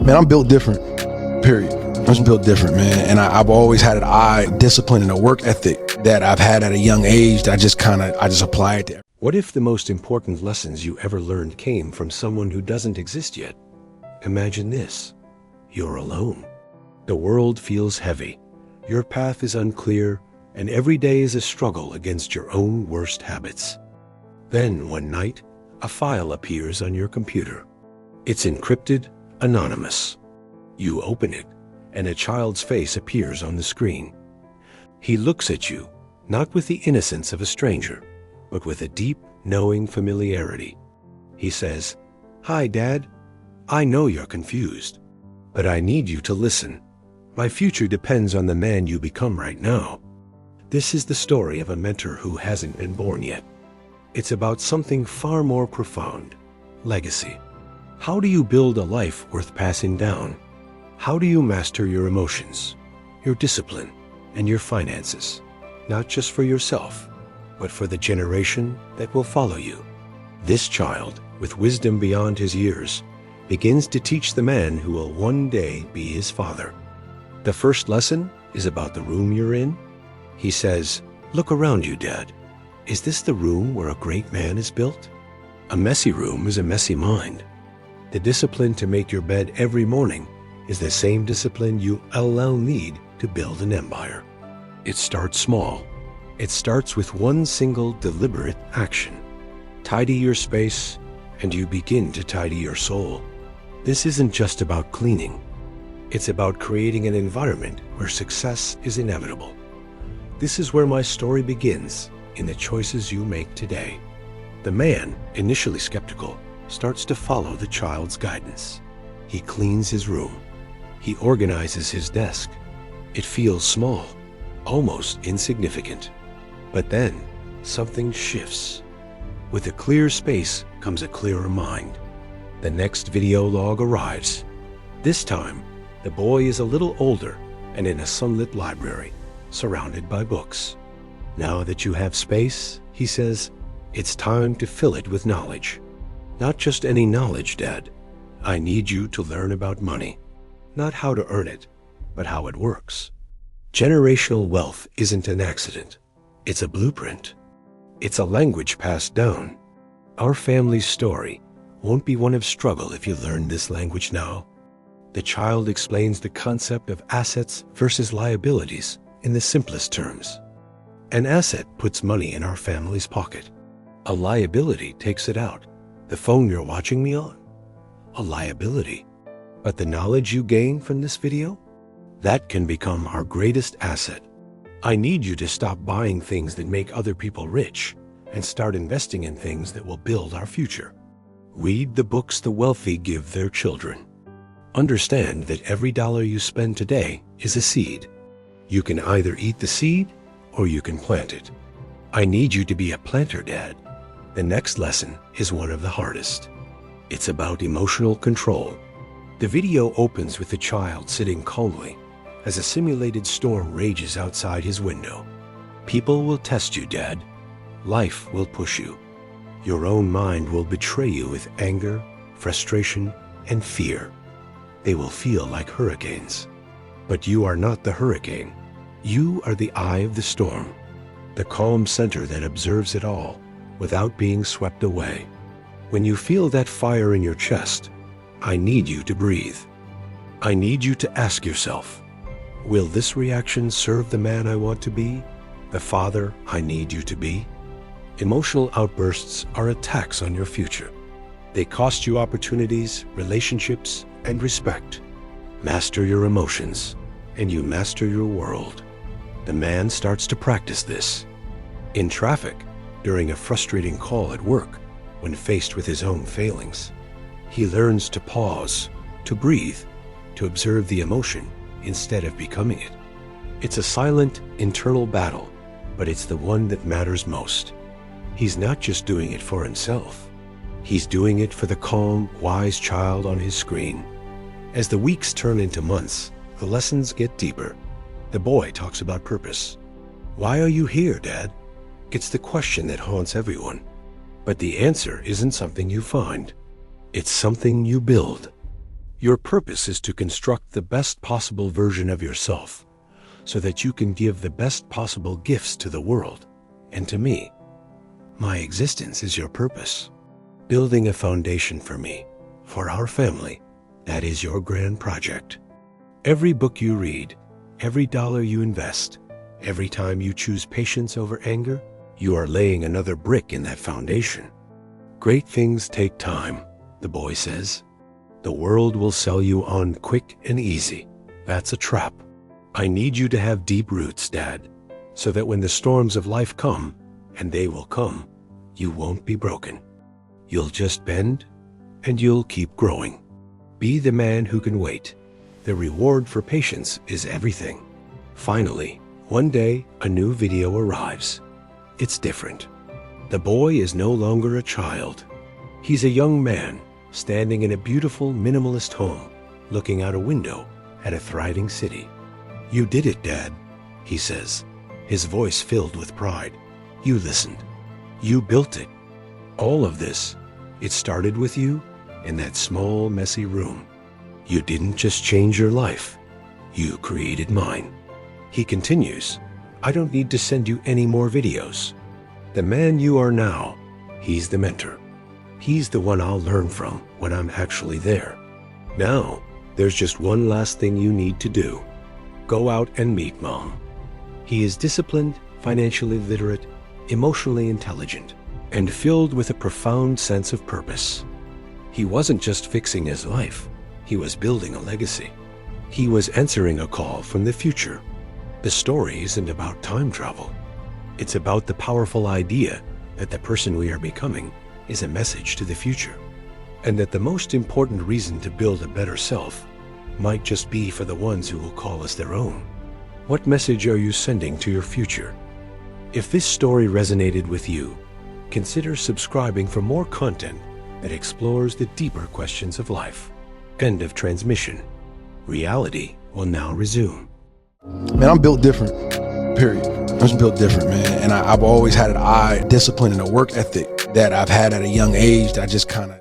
Man, I'm built different, period. I'm just built different, man. And I've always had an eye, discipline, and a work ethic that I've had at a young age that I just apply it there. What if the most important lessons you ever learned came from someone who doesn't exist yet? Imagine this. You're alone. The world feels heavy. Your path is unclear, and every day is a struggle against your own worst habits. Then, one night, a file appears on your computer. It's encrypted, anonymous. You open it, and a child's face appears on the screen. He looks at you, not with the innocence of a stranger, but with a deep, knowing familiarity. He says, "Hi, Dad. I know you're confused, but I need you to listen. My future depends on the man you become right now." This is the story of a mentor who hasn't been born yet. It's about something far more profound: legacy. How do you build a life worth passing down? How do you master your emotions, your discipline, and your finances, not just for yourself, but for the generation that will follow you? This child, with wisdom beyond his years, begins to teach the man who will one day be his father. The first lesson is about the room you're in. He says, "Look around you, Dad. Is this the room where a great man is built?" A messy room is a messy mind. The discipline to make your bed every morning is the same discipline you'll need to build an empire. It starts small. It starts with one single deliberate action. Tidy your space, and you begin to tidy your soul. This isn't just about cleaning. It's about creating an environment where success is inevitable. This is where my story begins, in the choices you make today. The man, initially skeptical, starts to follow the child's guidance. He cleans his room. He organizes his desk. It feels small, almost insignificant. But then, something shifts. With a clear space comes a clearer mind. The next video log arrives. This time, the boy is a little older and in a sunlit library, surrounded by books. Now that you have space, he says, it's time to fill it with knowledge. Not just any knowledge, Dad. I need you to learn about money. Not how to earn it, but how it works. Generational wealth isn't an accident. It's a blueprint. It's a language passed down. Our family's story won't be one of struggle if you learn this language now. The child explains the concept of assets versus liabilities in the simplest terms. An asset puts money in our family's pocket. A liability takes it out. The phone you're watching me on? A liability. But the knowledge you gain from this video? That can become our greatest asset. I need you to stop buying things that make other people rich and start investing in things that will build our future. Read the books the wealthy give their children. Understand that every dollar you spend today is a seed. You can either eat the seed or you can plant it. I need you to be a planter, Dad. The next lesson is one of the hardest. It's about emotional control. The video opens with the child sitting calmly as a simulated storm rages outside his window. People will test you, Dad. Life will push you. Your own mind will betray you with anger, frustration, and fear. They will feel like hurricanes. But you are not the hurricane. You are the eye of the storm, the calm center that observes it all without being swept away. When you feel that fire in your chest, I need you to breathe. I need you to ask yourself, will this reaction serve the man I want to be, the father I need you to be? Emotional outbursts are attacks on your future. They cost you opportunities, relationships, and respect. Master your emotions, and you master your world. The man starts to practice this. In traffic, during a frustrating call at work, when faced with his own failings, he learns to pause, to breathe, to observe the emotion instead of becoming it. It's a silent, internal battle, but it's the one that matters most. He's not just doing it for himself. He's doing it for the calm, wise child on his screen. As the weeks turn into months, the lessons get deeper. The boy talks about purpose. Why are you here, Dad? It's the question that haunts everyone. But the answer isn't something you find. It's something you build. Your purpose is to construct the best possible version of yourself so that you can give the best possible gifts to the world and to me. My existence is your purpose. Building a foundation for me, for our family, that is your grand project. Every book you read, every dollar you invest, every time you choose patience over anger, you are laying another brick in that foundation. Great things take time, the boy says. The world will sell you on quick and easy. That's a trap. I need you to have deep roots, Dad, so that when the storms of life come, and they will come, you won't be broken. You'll just bend, and you'll keep growing. Be the man who can wait. The reward for patience is everything. Finally, one day, a new video arrives. It's different. The boy is no longer a child. He's a young man, standing in a beautiful minimalist home, looking out a window at a thriving city. You did it, Dad, he says, his voice filled with pride. You listened. You built it. All of this, it started with you in that small, messy room. You didn't just change your life. You created mine. He continues, I don't need to send you any more videos. The man you are now, he's the mentor. He's the one I'll learn from when I'm actually there. Now, there's just one last thing you need to do. Go out and meet Mom. He is disciplined, financially literate, emotionally intelligent, and filled with a profound sense of purpose. He wasn't just fixing his life, he was building a legacy. He was answering a call from the future. The story isn't about time travel. It's about the powerful idea that the person we are becoming is a message to the future, and that the most important reason to build a better self might just be for the ones who will call us their own. What message are you sending to your future? If this story resonated with you, consider subscribing for more content that explores the deeper questions of life. End of transmission. Reality will now resume. Man, I'm built different, period. I'm just built different, man. And I've always had an eye, discipline, and a work ethic that I've had at a young age that I just kind of